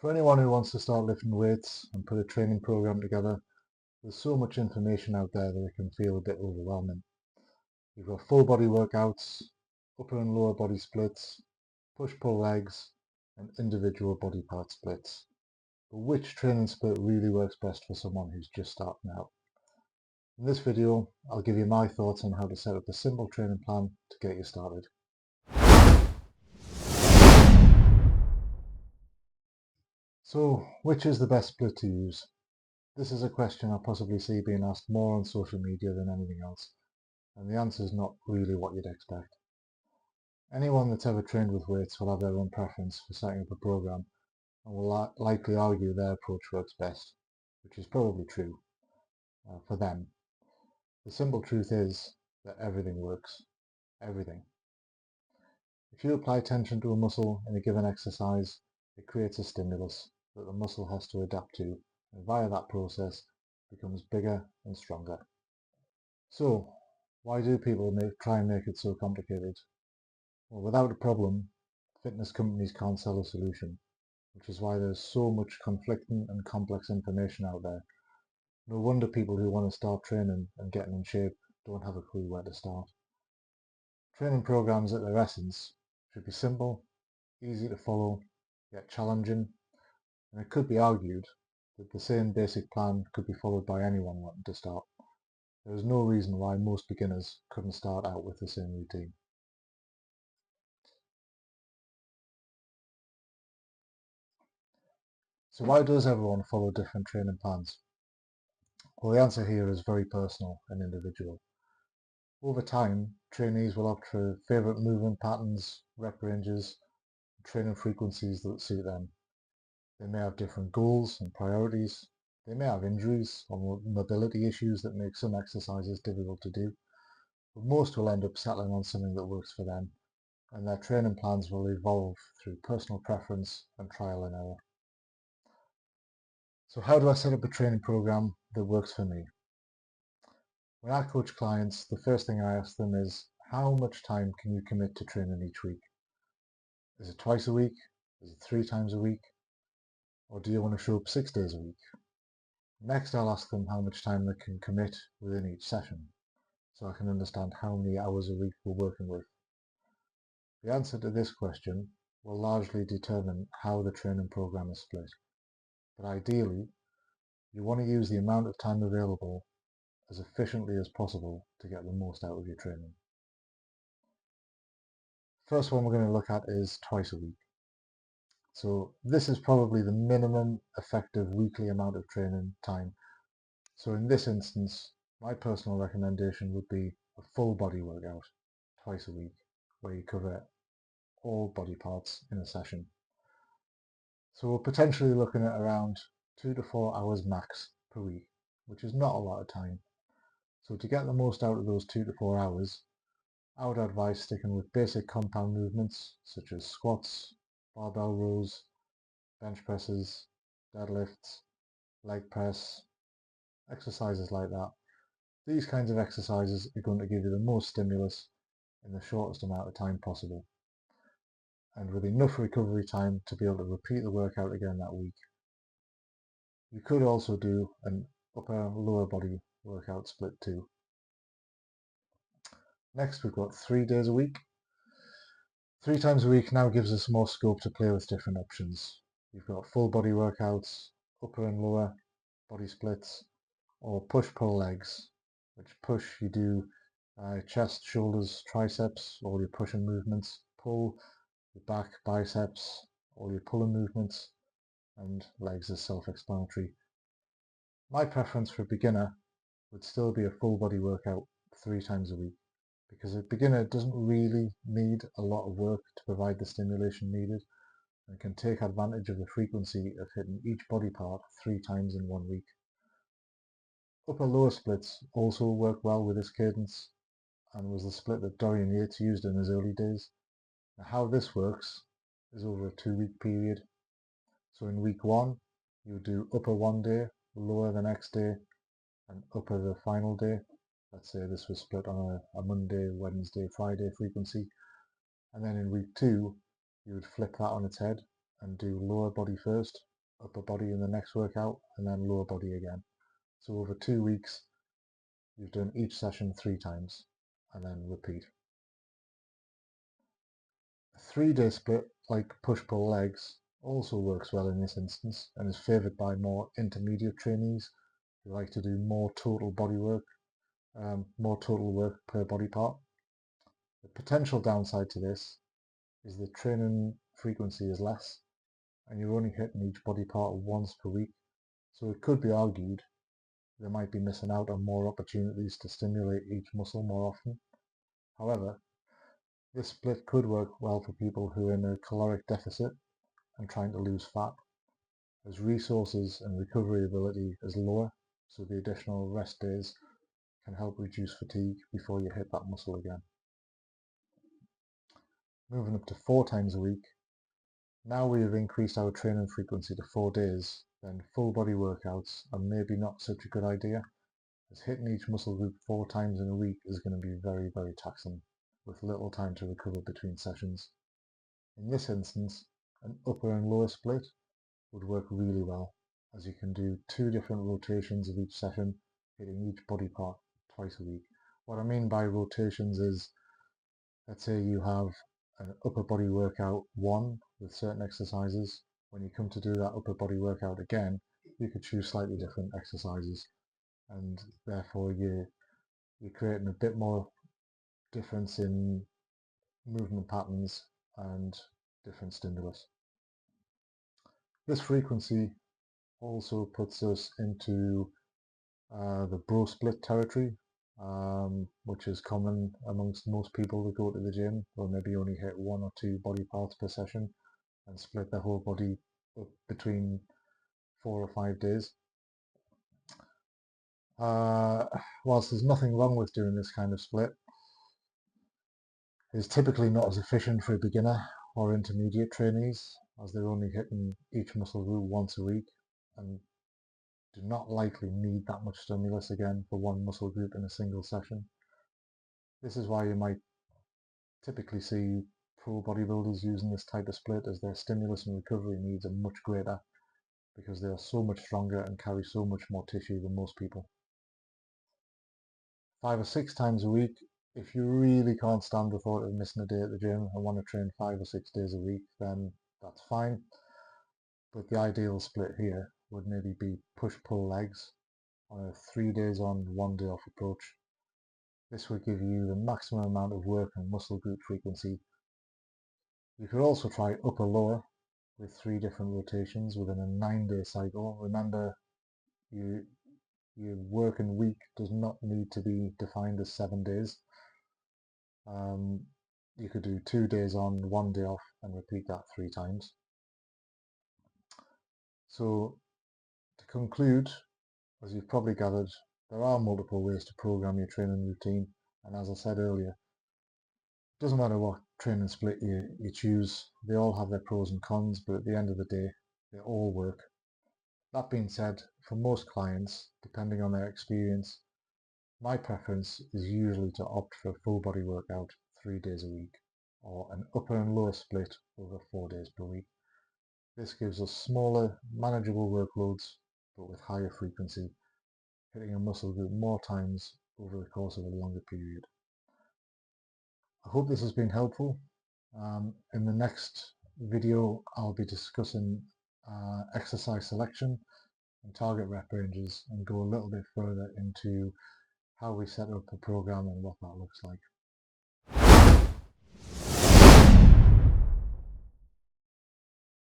For anyone who wants to start lifting weights and put a training program together, there's so much information out there that it can feel a bit overwhelming. You've got full body workouts, upper and lower body splits, push-pull legs, and individual body part splits. But which training split really works best for someone who's just starting out? In this video, I'll give you my thoughts on how to set up a simple training plan to get you started. So, which is the best split to use? This is a question I possibly see being asked more on social media than anything else, and the answer is not really what you'd expect. Anyone that's ever trained with weights will have their own preference for setting up a program and will likely argue their approach works best, which is probably true for them. The simple truth is that everything works. Everything. If you apply tension to a muscle in a given exercise, it creates a stimulus that the muscle has to adapt to, and via that process becomes bigger and stronger. So, why do people try and make it so complicated? Well, without a problem, fitness companies can't sell a solution, which is why there's so much conflicting and complex information out there. No wonder people who want to start training and getting in shape don't have a clue where to start. Training programs at their essence should be simple, easy to follow, yet challenging, and it could be argued that the same basic plan could be followed by anyone wanting to start. There is no reason why most beginners couldn't start out with the same routine. So why does everyone follow different training plans? Well, the answer here is very personal and individual. Over time, trainees will opt for favourite movement patterns, rep ranges, and training frequencies that suit them. They may have different goals and priorities. They may have injuries or mobility issues that make some exercises difficult to do, but most will end up settling on something that works for them, and their training plans will evolve through personal preference and trial and error. So how do I set up a training program that works for me? When I coach clients, the first thing I ask them is, how much time can you commit to training each week? Is it twice a week? Is it 3 times a week? Or do you want to show up 6 days a week? Next, I'll ask them how much time they can commit within each session, so I can understand how many hours a week we're working with. The answer to this question will largely determine how the training program is split, but ideally, you want to use the amount of time available as efficiently as possible to get the most out of your training. First one we're going to look at is twice a week. So this is probably the minimum effective weekly amount of training time. So in this instance, my personal recommendation would be a full body workout twice a week, where you cover all body parts in a session. So we're potentially looking at around 2 to 4 hours max per week, which is not a lot of time. So to get the most out of those 2 to 4 hours, I would advise sticking with basic compound movements such as squats, barbell rows, bench presses, deadlifts, leg press, exercises like that. These kinds of exercises are going to give you the most stimulus in the shortest amount of time possible, and with enough recovery time to be able to repeat the workout again that week. You could also do an upper lower body workout split too. Next, we've got 3 days a week. 3 times a week now gives us more scope to play with different options. You've got full body workouts, upper and lower body splits, or push-pull legs, which push you do chest, shoulders, triceps, all your pushing movements, pull your back, biceps, all your pulling movements, and legs is self-explanatory. My preference for a beginner would still be a full body workout 3 times a week, because a beginner doesn't really need a lot of work to provide the stimulation needed and can take advantage of the frequency of hitting each body part 3 times in 1 week. Upper lower splits also work well with this cadence and was the split that Dorian Yates used in his early days. Now how this works is over a 2-week period. So in week 1 you do upper one day, lower the next day, and upper the final day. Let's say this was split on a Monday, Wednesday, Friday frequency. And then in week 2 you would flip that on its head and do lower body first, upper body in the next workout, and then lower body again. So over 2 weeks, you've done each session 3 times, and then repeat. A 3-day split, like push-pull legs, also works well in this instance and is favoured by more intermediate trainees who like to do more total work per body part. The potential downside to this is the training frequency is less and you're only hitting each body part once per week, so it could be argued they might be missing out on more opportunities to stimulate each muscle more often. However, this split could work well for people who are in a caloric deficit and trying to lose fat, as resources and recovery ability is lower, so the additional rest days can help reduce fatigue before you hit that muscle again. Moving up to 4 times a week. Now we have increased our training frequency to 4 days, then full body workouts are maybe not such a good idea, as hitting each muscle group 4 times in a week is going to be very, very taxing, with little time to recover between sessions. In this instance, an upper and lower split would work really well, as you can do 2 different rotations of each session, hitting each body part twice a week. What I mean by rotations is, let's say you have an upper body workout 1 with certain exercises. When you come to do that upper body workout again, you could choose slightly different exercises, and therefore you're creating a bit more difference in movement patterns and different stimulus. This frequency also puts us into the bro split territory, which is common amongst most people that go to the gym. They'll maybe only hit 1 or 2 body parts per session and split their whole body up between 4 or 5 days. Whilst there's nothing wrong with doing this kind of split, it's typically not as efficient for a beginner or intermediate trainees, as they're only hitting each muscle group once a week and do not likely need that much stimulus again for one muscle group in a single session. This is why you might typically see pro bodybuilders using this type of split, as their stimulus and recovery needs are much greater because they are so much stronger and carry so much more tissue than most people. 5 or 6 times a week, if you really can't stand the thought of missing a day at the gym and want to train 5 or 6 days a week, then that's fine. But the ideal split here would maybe be push-pull legs on a 3 days on, 1 day off approach. This would give you the maximum amount of work and muscle group frequency. You could also try upper-lower with 3 different rotations within a 9-day cycle. Remember, your working week does not need to be defined as 7 days. You could do 2 days on, 1 day off, and repeat that 3 times. So to conclude, as you've probably gathered, there are multiple ways to program your training routine, and as I said earlier, it doesn't matter what training split you choose, they all have their pros and cons, but at the end of the day, they all work. That being said, for most clients, depending on their experience, my preference is usually to opt for a full body workout 3 days a week, or an upper and lower split over 4 days per week. This gives us smaller, manageable workloads, but with higher frequency, hitting a muscle group more times over the course of a longer period. I hope this has been helpful. In the next video, I'll be discussing exercise selection and target rep ranges, and go a little bit further into how we set up a program and what that looks like.